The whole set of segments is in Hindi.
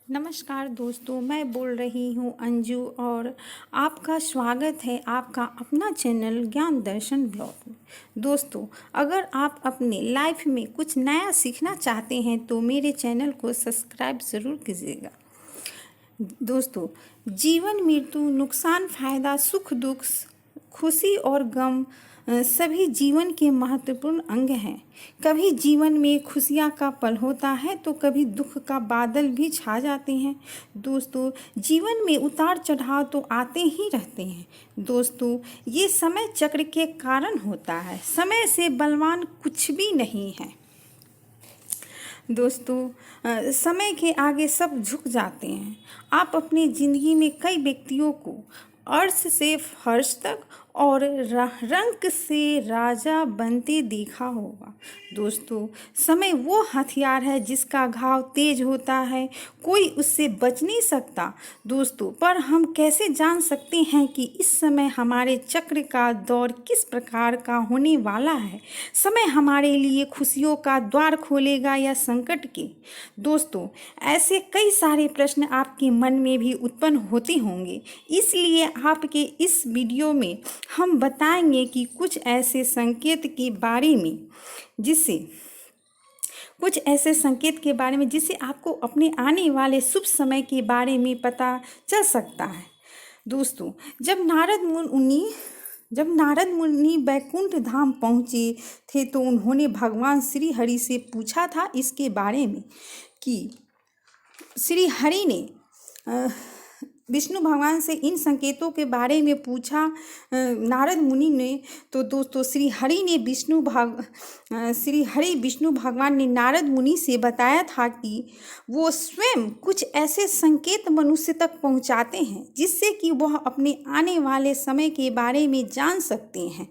नमस्कार दोस्तों, मैं बोल रही हूँ अंजू और आपका स्वागत है आपका अपना चैनल ज्ञान दर्शन ब्लॉग में। दोस्तों, अगर आप अपने लाइफ में कुछ नया सीखना चाहते हैं तो मेरे चैनल को सब्सक्राइब ज़रूर कीजिएगा। दोस्तों, जीवन मृत्यु नुकसान फायदा सुख दुख खुशी और गम सभी जीवन के महत्वपूर्ण अंग हैं। कभी जीवन में खुशियाँ का पल होता है तो कभी दुख का बादल भी छा जाते हैं। दोस्तों, जीवन में उतार चढ़ाव तो आते ही रहते हैं। दोस्तों, ये समय चक्र के कारण होता है। समय से बलवान कुछ भी नहीं है। दोस्तों, समय के आगे सब झुक जाते हैं। आप अपनी ज़िंदगी में कई व्यक्तियों को अर्श से फर्श तक और रंक से राजा बनते देखा होगा। दोस्तों, समय वो हथियार है जिसका घाव तेज होता है, कोई उससे बच नहीं सकता। दोस्तों, पर हम कैसे जान सकते हैं कि इस समय हमारे चक्र का दौर किस प्रकार का होने वाला है? समय हमारे लिए खुशियों का द्वार खोलेगा या संकट के? दोस्तों, ऐसे कई सारे प्रश्न आपके मन में भी उत्पन्न होते होंगे। इसलिए आपके इस वीडियो में हम बताएंगे कि कुछ ऐसे संकेत के बारे में जिससे आपको अपने आने वाले शुभ समय के बारे में पता चल सकता है। दोस्तों, जब नारद मुनि बैकुंठ धाम पहुँचे थे तो उन्होंने भगवान श्री हरि से पूछा था इसके बारे में कि श्री हरि ने विष्णु भगवान से इन संकेतों के बारे में पूछा नारद मुनि ने। तो दोस्तों, श्री हरि विष्णु भगवान ने नारद मुनि से बताया था कि वो स्वयं कुछ ऐसे संकेत मनुष्य तक पहुंचाते हैं जिससे कि वह अपने आने वाले समय के बारे में जान सकते हैं।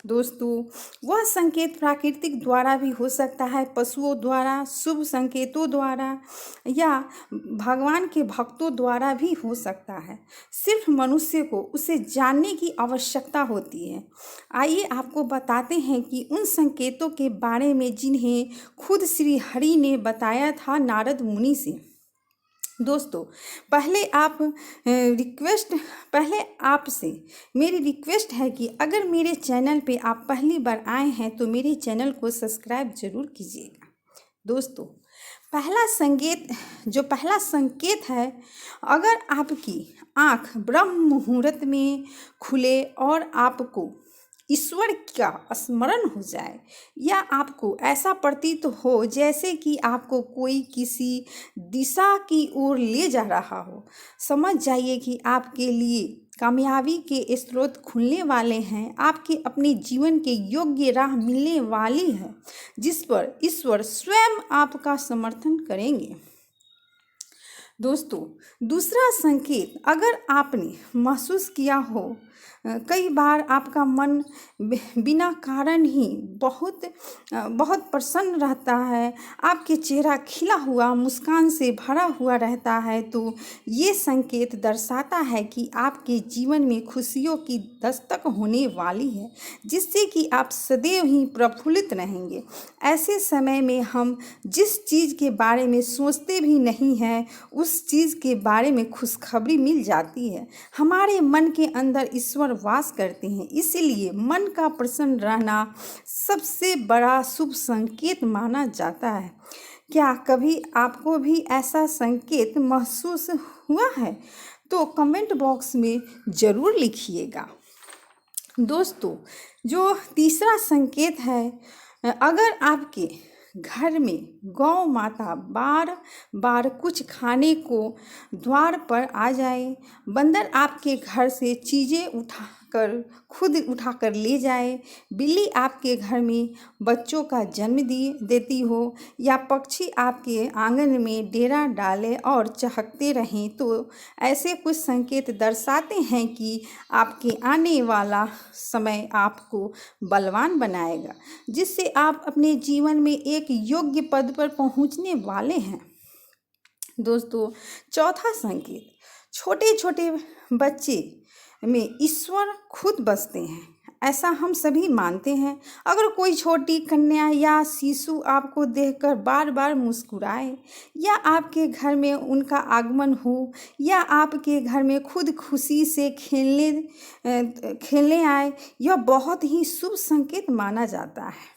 दोस्तों, वह संकेत प्राकृतिक द्वारा भी हो सकता है, पशुओं द्वारा, शुभ संकेतों द्वारा या भगवान के भक्तों द्वारा भी हो सकता है। सिर्फ मनुष्य को उसे जानने की आवश्यकता होती है। आइए आपको बताते हैं कि उन संकेतों के बारे में जिन्हें खुद श्री हरि ने बताया था नारद मुनि से। दोस्तों, पहले आपसे मेरी रिक्वेस्ट है कि अगर मेरे चैनल पे आप पहली बार आए हैं तो मेरे चैनल को सब्सक्राइब जरूर कीजिएगा। दोस्तों, पहला संकेत है, अगर आपकी आँख ब्रह्म मुहूर्त में खुले और आपको ईश्वर का स्मरण हो जाए या आपको ऐसा प्रतीत हो जैसे कि आपको कोई किसी दिशा की ओर ले जा रहा हो, समझ जाइए कि आपके लिए कामयाबी के स्रोत खुलने वाले हैं। आपके अपने जीवन के योग्य राह मिलने वाली है जिस पर ईश्वर स्वयं आपका समर्थन करेंगे। दोस्तों, दूसरा संकेत, अगर आपने महसूस किया हो कई बार आपका मन बिना कारण ही बहुत प्रसन्न रहता है, आपके चेहरा खिला हुआ मुस्कान से भरा हुआ रहता है, तो ये संकेत दर्शाता है कि आपके जीवन में खुशियों की दस्तक होने वाली है जिससे कि आप सदैव ही प्रफुल्लित रहेंगे। ऐसे समय में हम जिस चीज़ के बारे में सोचते भी नहीं हैं उस चीज़ के बारे में खुशखबरी मिल जाती है। हमारे मन के अंदर ईश्वर वास करते हैं, इसलिए मन का प्रसन्न रहना सबसे बड़ा शुभ संकेत माना जाता है। क्या कभी आपको भी ऐसा संकेत महसूस हुआ है? तो कमेंट बॉक्स में ज़रूर लिखिएगा। दोस्तों, जो तीसरा संकेत है, अगर आपके घर में गौ माता बार बार कुछ खाने को द्वार पर आ जाए, बंदर आपके घर से चीज़ें खुद उठाकर ले जाए, बिल्ली आपके घर में बच्चों का जन्म देती हो या पक्षी आपके आंगन में डेरा डाले और चहकते रहें, तो ऐसे कुछ संकेत दर्शाते हैं कि आपके आने वाला समय आपको बलवान बनाएगा जिससे आप अपने जीवन में एक योग्य पद पर पहुंचने वाले हैं। दोस्तों, चौथा संकेत, छोटे छोटे बच्चे में ईश्वर खुद बसते हैं। ऐसा हम सभी मानते हैं। अगर कोई छोटी कन्या या शिशु आपको देखकर बार बार मुस्कुराए, या आपके घर में उनका आगमन हो, या आपके घर में खुद खुशी से खेलने आए, यह बहुत ही शुभ संकेत माना जाता है।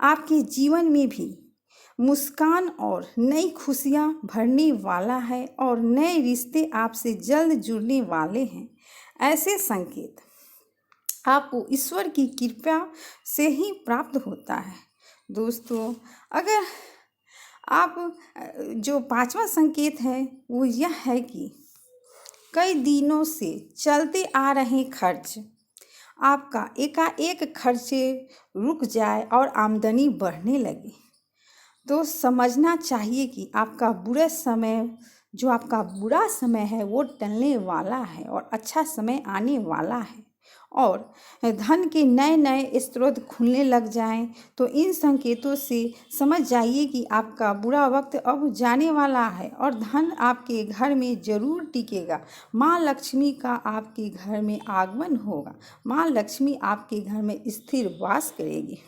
आपके जीवन में भी मुस्कान और नई खुशियाँ भरने वाला है और नए रिश्ते आपसे जल्द जुड़ने वाले हैं। ऐसे संकेत आपको ईश्वर की कृपा से ही प्राप्त होता है। दोस्तों, अगर आप जो पांचवा संकेत है वो यह है कि कई दिनों से चलते आ रहे खर्च, आपका एकाएक खर्चे रुक जाए और आमदनी बढ़ने लगे, तो समझना चाहिए कि आपका आपका बुरा समय है वो टलने वाला है और अच्छा समय आने वाला है, और धन के नए नए स्रोत खुलने लग जाएं। तो इन संकेतों से समझ जाइए कि आपका बुरा वक्त अब जाने वाला है और धन आपके घर में जरूर टिकेगा। माँ लक्ष्मी का आपके घर में आगमन होगा। माँ लक्ष्मी आपके घर में स्थिर वास करेगी।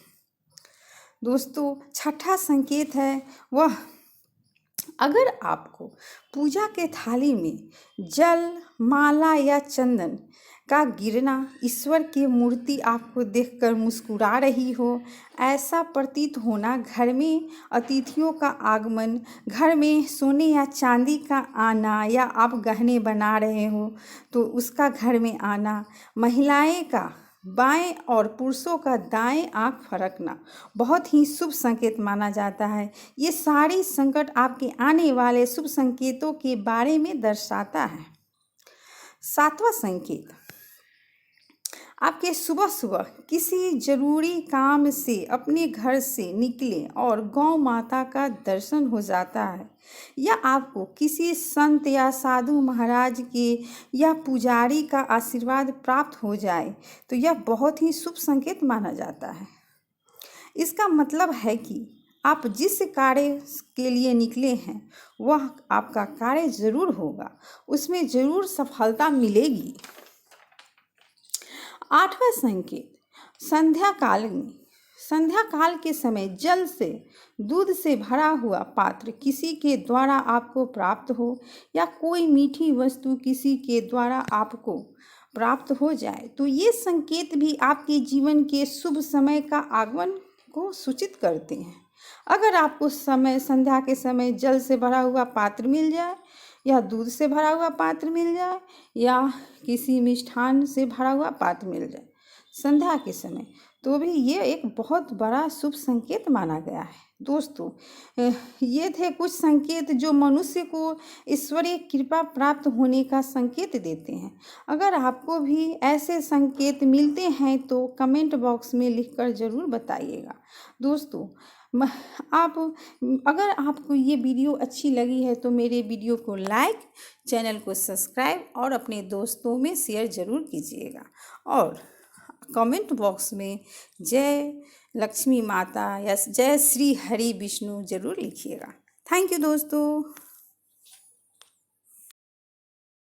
दोस्तों, छठा संकेत है वह, अगर आपको पूजा के थाली में जल, माला या चंदन का गिरना, ईश्वर की मूर्ति आपको देखकर मुस्कुरा रही हो, ऐसा प्रतीत होना, घर में अतिथियों का आगमन, घर में सोने या चांदी का आना, या आप गहने बना रहे हो तो उसका घर में आना, महिलाएं का बाएं और पुरुषों का दाएं आंख फरकना बहुत ही शुभ संकेत माना जाता है। ये सारी संकट आपके आने वाले शुभ संकेतों के बारे में दर्शाता है। सातवां संकेत, आपके सुबह सुबह किसी जरूरी काम से अपने घर से निकले और गौ माता का दर्शन हो जाता है, या आपको किसी संत या साधु महाराज के या पुजारी का आशीर्वाद प्राप्त हो जाए, तो यह बहुत ही शुभ संकेत माना जाता है। इसका मतलब है कि आप जिस कार्य के लिए निकले हैं वह आपका कार्य जरूर होगा, उसमें जरूर सफलता मिलेगी। आठवां संकेत, संध्या काल के समय जल से, दूध से भरा हुआ पात्र किसी के द्वारा आपको प्राप्त हो, या कोई मीठी वस्तु किसी के द्वारा आपको प्राप्त हो जाए, तो ये संकेत भी आपके जीवन के शुभ समय का आगमन को सूचित करते हैं। अगर आपको संध्या के समय जल से भरा हुआ पात्र मिल जाए, या दूध से भरा हुआ पात्र मिल जाए, या किसी मिष्ठान से भरा हुआ पात्र मिल जाए संध्या के समय, तो भी ये एक बहुत बड़ा शुभ संकेत माना गया है। दोस्तों, ये थे कुछ संकेत जो मनुष्य को ईश्वरीय कृपा प्राप्त होने का संकेत देते हैं। अगर आपको भी ऐसे संकेत मिलते हैं तो कमेंट बॉक्स में लिखकर ज़रूर बताइएगा। दोस्तों, अगर आपको ये वीडियो अच्छी लगी है तो मेरे वीडियो को लाइक, चैनल को सब्सक्राइब और अपने दोस्तों में शेयर ज़रूर कीजिएगा, और कमेंट बॉक्स में जय लक्ष्मी माता या जय श्री हरि विष्णु ज़रूर लिखिएगा। थैंक यू दोस्तों।